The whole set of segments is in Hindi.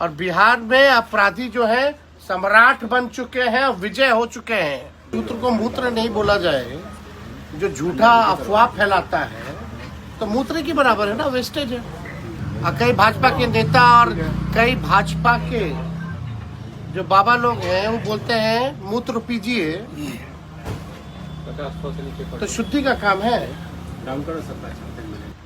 और बिहार में अपराधी जो है सम्राट बन चुके हैं और विजय हो चुके हैं। मूत्र को मूत्र नहीं बोला जाए, जो झूठा अफवाह फैलाता है तो मूत्र की बराबर है ना, वेस्टेज है। और कई भाजपा के नेता और कई भाजपा के जो बाबा लोग हैं वो बोलते हैं मूत्र पीजिए, तो शुद्धि का काम है।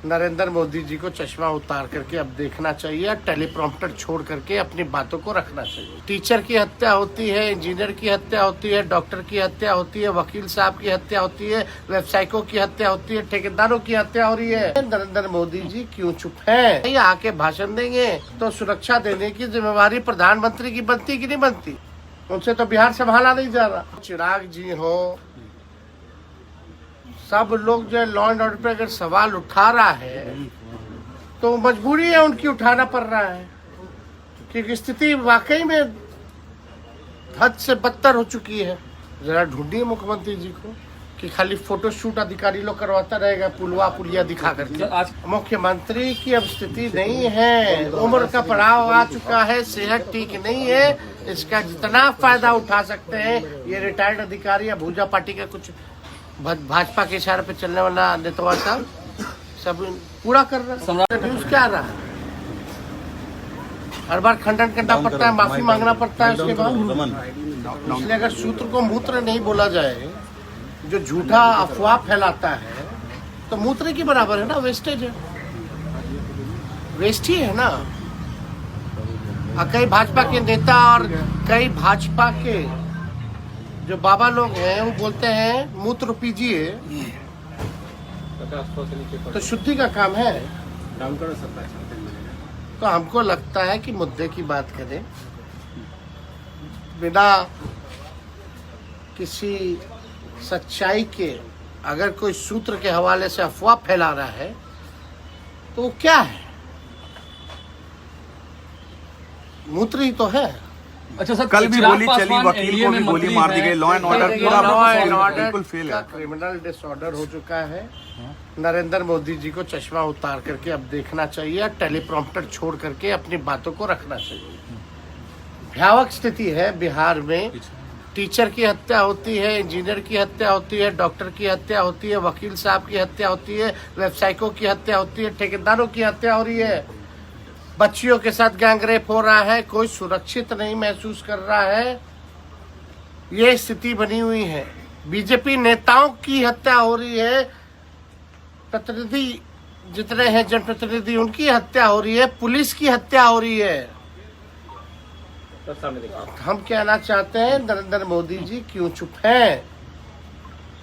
नरेंद्र मोदी जी को चश्मा उतार करके अब देखना चाहिए, टेलीप्रॉम्प्टर छोड़ करके अपनी बातों को रखना चाहिए। टीचर की हत्या होती है, इंजीनियर की हत्या होती है, डॉक्टर की हत्या होती है, वकील साहब की हत्या होती है, व्यवसायिकों की हत्या होती है, ठेकेदारों की हत्या हो रही है। नरेंद्र मोदी जी क्यों चुप हैं? ये आके भाषण देंगे तो सुरक्षा देने की जिम्मेवारी प्रधानमंत्री की बनती कि नहीं बनती? उनसे तो बिहार संभाला नहीं जा रहा। चिराग जी हो, सब लोग जो लॉ एंड ऑर्डर पे अगर सवाल उठा रहा है तो मजबूरी है उनकी, उठाना पड़ रहा है, क्योंकि स्थिति वाकई में हद से बदतर हो चुकी है। जरा ढूंढिए मुख्यमंत्री जी को कि खाली फोटो शूट अधिकारी लोग करवाता रहेगा पुलिया दिखा करके। मुख्यमंत्री की अब स्थिति नहीं है, उम्र का पड़ाव आ चुका है, सेहत ठीक नहीं है। इसका जितना फायदा उठा सकते हैं ये रिटायर्ड अधिकारी या भूजा पार्टी का कुछ भाजपा के इशारे पे चलने वाला नेता साहब सब पूरा कर रहा है। न्यूज क्या रहा है, हर बार खंडन करना पड़ता है, माफी मांगना पड़ता है उसके बाद। इसलिए अगर सूत्र को मूत्र नहीं बोला जाए, जो झूठा अफवाह फैलाता है तो मूत्र की बराबर है ना, वेस्टेज है, वेस्ट ही है ना। और कई भाजपा के नेता और कई भाजपा के जो बाबा लोग हैं वो बोलते हैं मूत्र पीजिए, तो शुद्धि का काम है। तो हमको लगता है कि मुद्दे की बात करें, बिना किसी सच्चाई के अगर कोई सूत्र के हवाले से अफवाह फैला रहा है तो वो क्या है? मूत्र ही तो है। अच्छा सर, कल भी गोली चली, वकील को भी गोली मार दी गई। लॉ एंड ऑर्डर बिल्कुल फेल है, क्रिमिनल डिसऑर्डर हो चुका है। नरेंद्र मोदी जी को चश्मा उतार करके अब देखना चाहिए, टेलीप्रॉम्प्टर छोड़ करके अपनी बातों को रखना चाहिए। भयावह स्थिति है बिहार में। टीचर की हत्या होती है, इंजीनियर की हत्या होती है, डॉक्टर की हत्या होती है, वकील साहब की हत्या होती है, व्यवसायिकों की हत्या होती है, ठेकेदारों की हत्या हो रही है, बच्चियों के साथ गैंगरेप हो रहा है, कोई सुरक्षित नहीं महसूस कर रहा है। ये स्थिति बनी हुई है। बीजेपी नेताओं की हत्या हो रही है, प्रतिनिधि जितने हैं जनप्रतिनिधि उनकी हत्या हो रही है, पुलिस की हत्या हो रही है। हम कहना चाहते हैं नरेंद्र मोदी जी क्यों चुप हैं?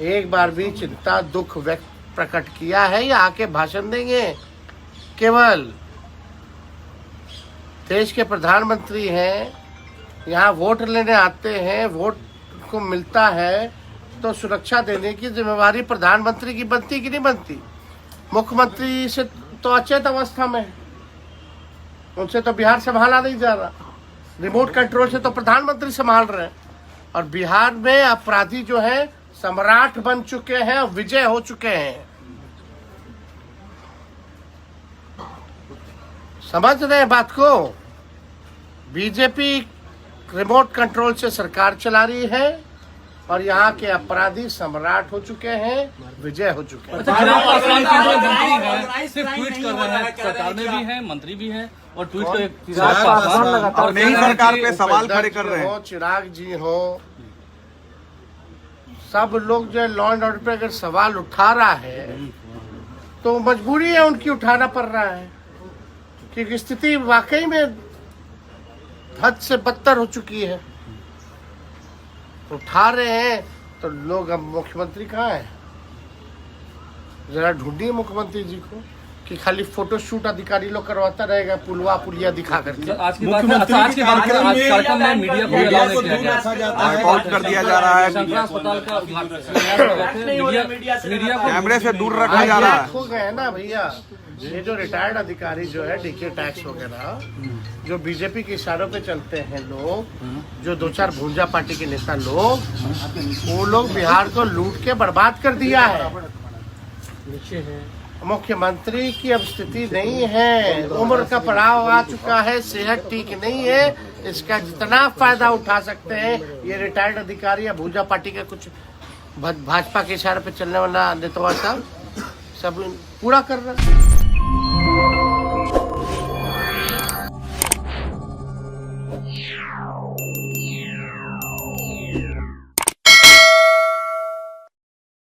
एक बार भी चिंता दुख व्यक्त प्रकट किया है या आके भाषण देंगे? केवल देश के प्रधानमंत्री हैं, यहाँ वोट लेने आते हैं, वोट को मिलता है तो सुरक्षा देने की जिम्मेवारी प्रधानमंत्री की बनती कि नहीं बनती? मुख्यमंत्री से तो अचेत अवस्था में, उनसे तो बिहार संभाला नहीं जा रहा। रिमोट कंट्रोल से तो प्रधानमंत्री संभाल रहे हैं। और बिहार में अपराधी जो है सम्राट बन चुके हैं और विजय हो चुके हैं। समझ रहे हैं बात को? बीजेपी रिमोट कंट्रोल से सरकार चला रही है और यहाँ के अपराधी सम्राट हो चुके हैं, विजय हो चुके हैं। सिर्फ ट्वीट कर रहे हैं, सरकार में भी है, मंत्री भी है और ट्वीट और नई सरकार पे सवाल खड़े कर रहे हैं। चिराग जी हो, सब लोग जो लॉ एंड ऑर्डर पे अगर सवाल उठा रहा है तो मजबूरी है उनकी, उठाना पड़ रहा है, क्योंकि स्थिति वाकई में हद से बदतर हो चुकी है। उठा रहे हैं तो लोग, अब मुख्यमंत्री कहाँ है? जरा ढूंढिए मुख्यमंत्री जी को कि खाली फोटो शूट अधिकारी लोग करवाता रहेगा पुलिया दिखा करके। आज की बात कार्यक्रम में मीडिया को रिपोर्ट कर दिया जा रहा है, अस्पताल का मीडिया को कैमरे से दूर रखा जा रहा है। हो गए ना भैया, ये जो रिटायर्ड अधिकारी जो है डीके टैक्स वगैरह, जो बीजेपी के इशारों पे चलते हैं लोग, जो दो चार भूंजा पार्टी के नेता लोग, वो लोग बिहार को लूट के बर्बाद कर दिया है। मुख्यमंत्री की अब स्थिति नहीं है, उम्र का पड़ाव आ चुका है, सेहत ठीक नहीं है। इसका जितना फायदा उठा सकते हैं ये रिटायर्ड अधिकारी या भूजा पार्टी का कुछ भाजपा के इशारे पे चलने वाला नेता साहब सब पूरा कर रहा है।